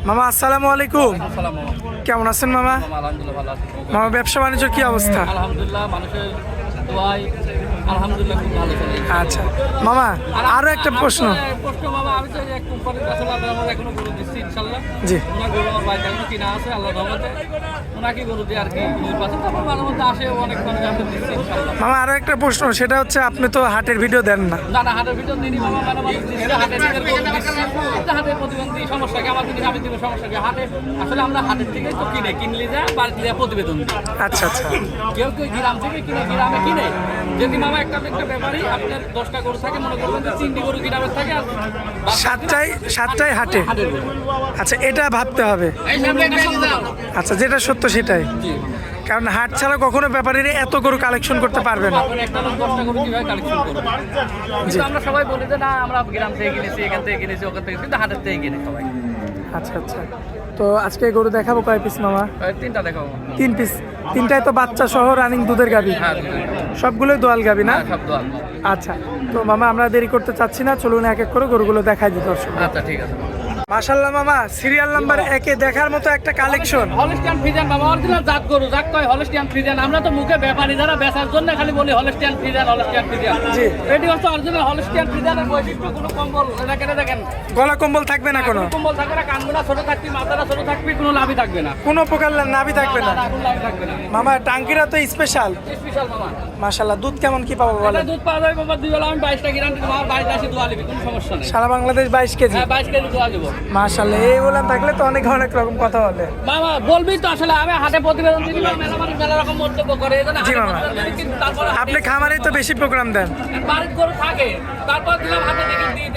মামা আসসালামু আলাইকুম। কেমন আছেন মামা? আলহামদুলিল্লাহ ভালো আছি। মামা ব্যবসা বাণিজ্য কি অবস্থা? আলহামদুলিল্লাহ মানুষের দোয়ায় আলহামদুলিল্লাহ খুব ভালো চলে। আচ্ছা মামা, আরো একটা প্রশ্ন। মামা আমি তো এক কোম্পানির কাছে আমরা এখনো গরু দিচ্ছি ইনশাল্লাহ। জি, ওনার গরু আমার বাড়িতে এখনো কিনা আছে আল্লাহ রহমতে। ওনাকে গরু দিয়ে আর কি নির্বাচন তারপর মাঝে মধ্যে আসে অনেক মানুষ আমরা দিচ্ছি ইনশাল্লাহ। মামা আরো একটা প্রশ্ন, সেটা হচ্ছে আপনি তো হাটের ভিডিও দেন না। না না হাটের ভিতর দিনই মামা মানে হাটের দিকের গরু দিচ্ছি। হাটের প্রতিবন্ধী সমস্যা কি আমার দিকে আমি দিব সমস্যা কি হাটে আসলে আমরা হাটের থেকেই তো কিনলে যা বাড়িতে যা প্রতিবেদন দিই। আচ্ছা আচ্ছা, কেউ কেউ গ্রাম থেকে কিনে গ্রামে কিনে যদি মামা একটা ব্যাপারই আপনার 10টা গরু থাকে মনে করবেন যে 3টি গরু গ্রামের থাকে আর সাতটাই হাটে। হাটের গরু। আচ্ছা, এটা ভাবতে হবে। আচ্ছা, যেটা সত্য সেটাই, জি কারণ হাট ছাড়া কখনো ব্যাপারীরা এত গরু কালেকশন করতে পারবে না। আপনার একটা লোক 10টা গরু কিভাবে কালেকশন করবে? কিন্তু আমরা সবাই বলি যে না আমরা গ্রাম থেকে কিনেছি এখান থেকে কিনেছি ওখান থেকে কিন্তু হাটের থেকে কিনে সবাই। আচ্ছা আচ্ছা, তো আজকে গরু দেখাবো কয় পিস মামা? 3টা দেখাবো। 3 পিস। 3টায় তো বাচ্চা সহ রানিং দুধের গাভী। হ্যাঁ সবগুলোই দোয়াল গাভী না? সব দোয়াল। আচ্ছা, তো মামা আমরা দেরি করতে চাচ্ছি না, চলুন এক এক করে গরুগুলো দেখাই দিই দর্শক। আচ্ছা ঠিক আছে। মাশাআল্লাহ মামা, সিরিয়াল নাম্বার 1-এ দেখার মতো একটা কালেকশন। হলস্টিয়ান ফ্রিজিয়ান বাবা অরিজিনাল জাত গরু যাক কয় হলস্টিয়ান ফ্রিজিয়ান। আমরা তো মুখে ব্যাপারী যারা বেচার জন্য খালি বলি হলস্টিয়ান ফ্রিজিয়ান হলস্টিয়ান ফ্রিজিয়ান। জি, এটি হচ্ছে অরিজিনাল হলস্টিয়ান ফ্রিজিয়ানের বৈশিষ্ট্য। কোনো কম্বল এটা কেটে দেখেন গলা কম্বল থাকবে না কোনো? কম্বল থাকবে না, কানগুলা ছোট থাকবে, মাথাটা ছোট থাকবে, কোনো লাভই থাকবে না। কোনো প্রকার নাভি থাকবে না। কোনো লাভই থাকবে না। মামা টাঙ্কিরা তো স্পেশাল। স্পেশাল মামা। মাশাআল্লাহ, দুধ কেমন কি পাবো এটা বলেন? দুধ পাওয়া যাবে বাবা 2 বেলা আমি 22টা গ্যারান্টি দেবো। আমার বাড়িতে আসি দোয়া লিবি কোনো সমস্যা নেই। সারা বাংলাদেশ 22 কেজি। হ্যাঁ 22 কেজি দোয়া দেবো। মাশাআল্লাহ, এই বলেন থাকলে তো অনেক অনেক রকম কথা বলে। মামা বলবি তো আসলে আমি হাটে প্রতিবেদন দিই মেলা মানুষ মেলা রকম মন্তব্য করে এজন্য জি হাটে মামা। প্রতিবেদন দিই, কিন্তু তারপরে আপনি খামারেই তো বেশি প্রোগ্রাম দেন। বাড়ির গরু থাকে তারপর দিলাম হাতে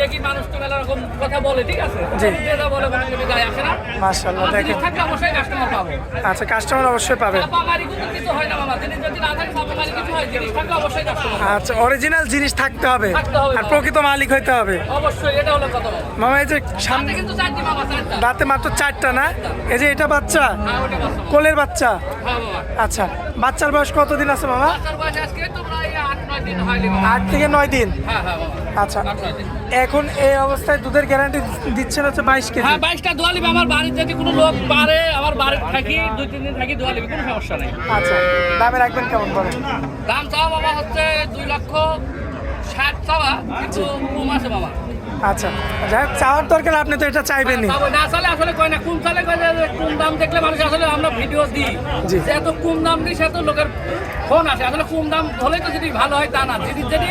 দেখি মানুষ তো মেলা রকম কথা বলে, ঠিক আছে? জি। যেটা বলে কোনো কিছু যায় আসে না। মাশাআল্লাহ, আমার দেখেন। জিনিস থাকলে অবশ্যই কাস্টমার পাবো। আচ্ছা, কাস্টমার অবশ্যই পাবেন। চাপামারি কিন্তু কিছু হয় না মামা, জিনিস যদি না থাকে চাপামারি কিছু হয়, জিনিস থাকলে অবশ্যই কাস্টমার আচ্ছা, অরিজিনাল জিনিস থাকতে হবে থাকতে হবে। আর প্রকৃত মালিক হইতে হবে। অবশ্যই, এটা হলো কথা মামা। মামা এই যে সামনে সামনে কিন্তু চারটি মামা চারটা। দাঁতে মাত্র 4টা না? এই যে এটা বাচ্চা, হ্যাঁ ওটা বাচ্চা মামা। কোলের বাচ্চা। হ্যাঁ মামা। আচ্ছা, বাচ্চার বয়স কতদিন আছে মামা? বাচ্চার বয়স আজকে তো প্রায় 8-9 দিন হয়নি মামা। 8 থেকে 9 দিন। হ্যাঁ হ্যাঁ মামা। আচ্ছা, 8-9 দিন। এখন এই অবস্থায় দুধের গ্যারান্টি দিচ্ছেন হচ্ছে 22 কেজি। হ্যাঁ 22টা দোয়া লিবি। আমার বাড়িতে যদি কোনো লোক পারে আমার বাড়িতে থাকি 2-3 দিন থাকি দোয়া লিবি, কোনো সমস্যা নেই। আচ্ছা, দামে রাখবেন কেমন বলেন? দাম চাওয়া বাবা হচ্ছে 2,60,000 চাওয়া, কিন্তু কম আছে মামা। আচ্ছা, যাই হোক, চাওয়ার দরকার, আপনি তো এটা চাইবেনই। চাবো না চালে আসলে কয় না, কম চালে কয় যে কম দাম দেখলে মানুষ আসলে আমরা ভিডিও দিই জি। যে এত কম দাম দিই সে তো লোকের ফোন আসে। আসলে কম দাম হলেই তো যদি ভালো হয় তা না, যদি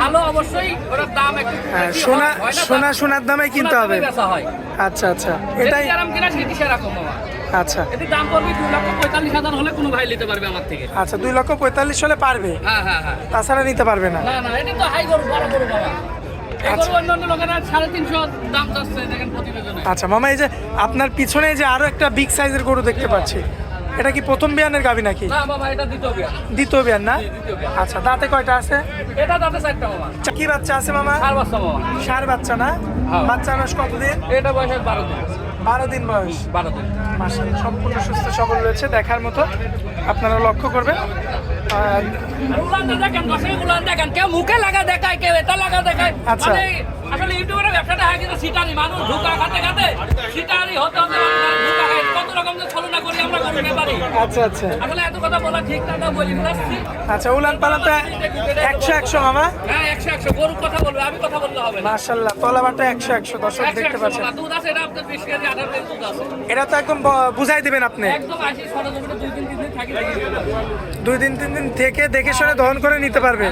ভালো অবশ্যই ওটার দাম একটু হ্যাঁ, বেশি সোনা হয় না, সোনা সোনার দামে কিনতে হবে। বেচা হয়। আচ্ছা আচ্ছা, এটাই এটাই। যেরকম কিনা সেটি সেরকম মামা। আচ্ছা এটি দাম পড়বে 2,45,000 হলে কোনো ভাই নিতে পারবে আমার থেকে। আচ্ছা, 2,45,000 হলে পারবে, হ্যাঁ হ্যাঁ হ্যাঁ। তাছাড়া নিতে পারবে না। না না এটা তো হাই গরু, বড় গরু বাবা। এই আচ্ছা। গরু অন্যান্য লোকেরা 350 দাম চাচ্ছে দেখেন প্রতিবেদনে। আচ্ছা মামা, এই যে আপনার পিছনে যে আরো একটা বিগ সাইজের গরু দেখতে পাচ্ছি, এটা কি প্রথম বিয়ানের গাভী নাকি? না বাবা এটা দ্বিতীয় বিয়া। দ্বিতীয় বিয়ান না? দ্বিতীয় বিয়া। আচ্ছা, দাঁতে কয়টা আছে? এটা দাঁতে 4টা মামা। কি বাচ্চা আছে মামা? 4 বাচ্চা মামা। ষাঁড় বাচ্চা না? হ্যাঁ। বাচ্চার বয়স কতদিন? এটা বয়স 12 দিন। 12 দিন বয়স। 12 দিন। মাশাআল্লাহ, সম্পূর্ণ সুস্থ সবল রয়েছে, দেখার মতো। আপনারা লক্ষ্য করবেন। আর উলানটা দেখেন, দর্শক উলান দেখেন, কেউ মুখে লাগা দেখায়, কেউ এটা লাগা দেখায়। আচ্ছা। মানে আসলে ইউটিউবের ব্যবসাটা হয় কিন্তু সিটারি মানুষ ঢুকা খাতে খাতে সিটারি হতে হতে মানুষ ঢুকা খায়। কত রকম যে ছলনা করি আমরা গরু ব্যাপারী। আচ্ছা আচ্ছা আসলে এত কথা বলা ঠিক না, বলি বুঝাচ্ছি। আচ্ছা, উলান পালান তো 100 মামা। হ্যাঁ 100 গরুর কথা বলবে, আমি কথা বললে হবে না। মাশাআল্লাহ, তলাবাটা 100 দর্শক দেখতে পাচ্ছেন। দুধ আছে, এটা আপনার 20 কেজি 18 কেজি দুধ আছে। এটা তো একদম বুঝাই দিবেন আপনি। একদম আসি সরজমিনে 2-3 দিন থাকি 2-3 দিন থেকে দেখে শুনে দহন করে নিতে পারবে।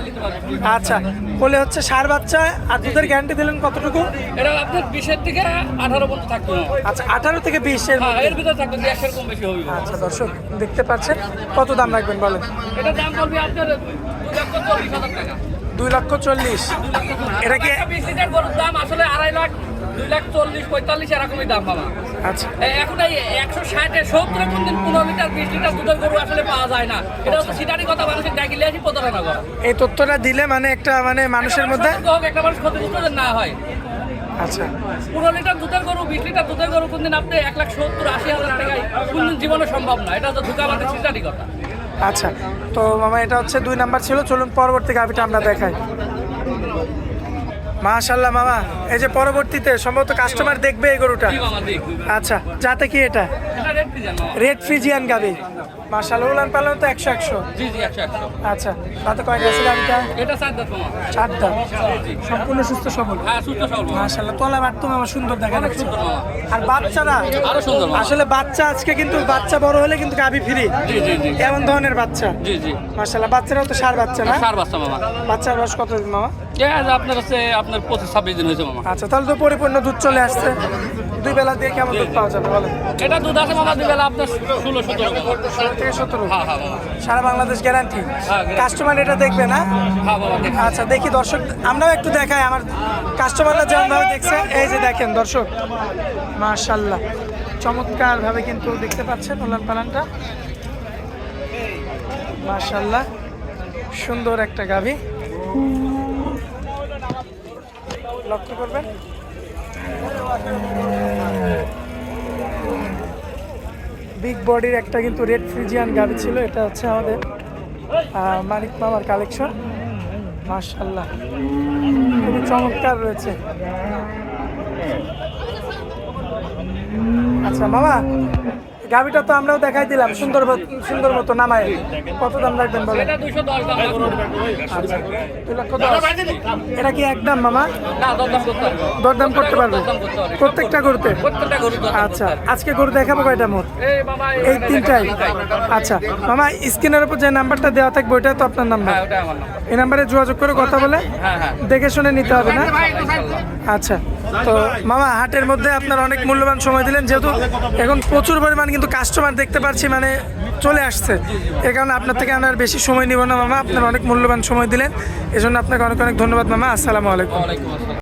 আচ্ছা, বলে হচ্ছে ষাঁড় বাচ্চা, আর দুধের গ্যারান্টি দিলেন কতটুকু? এটা আপনার 20-এর থেকে 18 পর্যন্ত থাকবে। আচ্ছা, 18 থেকে 20 এর হ্যাঁ মধ্যে। এর ভিতরে থাকবে, 100 কম বেশি হবে। আচ্ছা দর্শক দেখতে পাচ্ছেন, কত দাম রাখবেন বলেন? এটা দাম পড়বে আপনার 2,40,000 টাকা। 2,40,000। এটা কি? 20 লিটার গরুর দাম আসলে 2.5 লাখ, 2,40,000-45,000 এরকমই দাম বাবা। আচ্ছা, এখন এই 160-এ 70 কোন দিন 15 লিটার 20 লিটার দুধের গরু আসলে পাওয়া যায় না। এটা হচ্ছে সিটারি কথা, মানুষের ডাকিলে আসি প্রতারণা করা। এই তথ্যটা দিলে মানে একটা মানে মানুষের মধ্যে। একটা মানুষ ক্ষতিগ্রস্ত যেন না হয়। আচ্ছা, 15 লিটার দুধের গরু 20 লিটার দুধের গরু কোনদিন আপনি 1,70,000-80,000 টাকায় কোনদিন জীবনে সম্ভব না। এটা তো ধোঁকাবাজি সিটারি কথা। আচ্ছা, তো মামা এটা হচ্ছে 2 নাম্বার ছিল। চলুন পরবর্তী গাভিটা আমরা দেখাই। মাশাআল্লাহ মামা, এই যে পরবর্তীতে সম্ভবত কাস্টমার দেখবে এই গরুটা। জি মামা জি। আচ্ছা, যাতে কি এটা এটা রেড ফ্রিজিয়ান মামা। রেড ফ্রিজিয়ান গাবি। মাশাআল্লাহ, উলান পালান তো 100-100। জি জি 100-100। আচ্ছা, তাতে কয়টা আছে গাবিটা? এটা 4 দাঁত মামা। 4টা, সম্পূর্ণ সুস্থ সবল। হ্যাঁ সুস্থ সবল মামা। মাশাআল্লাহ, তলা বাটতো আমার সুন্দর দেখা অনেক যাচ্ছে। সুন্দর মামা। আর বাচ্চারা আরো সুন্দর মামা। আসলে বাচ্চা আজকে কিন্তু বাচ্চা বড় হলে কিন্তু গাবি ফ্রি। জি জি জি। কেমন ধরনের বাচ্চা? জি জি। মাশাআল্লাহ, বাচ্চারাও তো ষাঁড় বাচ্চা না? 4 বাচ্চা মামা। বাচ্চার বয়স কত দিন মামা? আপনার কাছে আপনার 25-26 দিন হয়েছে মামা। আচ্ছা, তাহলে তো পরিপূর্ণ দুধ চলে আসছে। 2 বেলা দিয়ে কেমন দুধ পাওয়া যাবে বলেন? এটা দুধ আছে মামা দিবেলা আপনার 16-17 মামা। 16 থেকে 17। হ্যাঁ হ্যাঁ মামা। সারা বাংলাদেশ গ্যারান্টি। হ্যাঁ, guarantee। কাস্টমার এটা দেখবে না? হ্যাঁ বাবা দেখি। আচ্ছা, দেখি দর্শক, আমরাও একটু দেখাই আমার কাস্টমাররা যেমনভাবে দেখছে। এই যে দেখেন দর্শক, মাশাআল্লাহ, চমৎকার ভাবে কিন্তু দেখতে পাচ্ছেন উলান পালানটা। মাশাআল্লাহ, সুন্দর একটা গাভী, লক্ষ্য করবেন। বিগ বডির একটা কিন্তু রেড ফ্রিজিয়ান গাভী ছিল। এটা হচ্ছে আমাদের মানিক মামার কালেকশন। মাশাআল্লাহ, খুবই চমৎকার রয়েছে। আচ্ছা মামা, গাভিটা তো আমরাও দেখাই দিলাম সুন্দর সুন্দর মতো নামায়। কত দাম রাখবেন বলেন? এটা 210 দাম রাখবো। আচ্ছা, 2,10,000। এটা কি একদম মামা? না দরদাম করতে হবে। দরদাম করতে পারবে দরদাম করতে হবে। প্রত্যেকটা গরুতে? প্রত্যেকটা গরু দরদাম আচ্ছা, করতে হবে। আজকে গরু দেখাবো কয়টা মোট? এই বাবা এই 3টাই? আচ্ছা মামা, স্ক্রিনের উপর যে নাম্বারটা দেওয়া থাকবে ওইটা তো আপনার নাম্বার? হ্যাঁ ওটা আমার নাম্বার। এই নাম্বারে যোগাযোগ করে কথা বলে হ্যাঁ হ্যাঁ। দেখে শুনে নিতে হবে না? আচ্ছা, তো মামা হাটের মধ্যে আপনার অনেক মূল্যবান সময় দিলেন, যেহেতু এখন প্রচুর পরিমাণ কিন্তু কাস্টমার দেখতে পাচ্ছি, মানে চলে আসছে। এ কারণে আপনার থেকে আমি আর বেশি সময় নিব না মামা, আপনার অনেক মূল্যবান সময় দিলেন, এজন্য আপনাকে অনেক অনেক ধন্যবাদ মামা। আসসালামু আলাইকুম। ওয়ালাইকুম আসসালাম।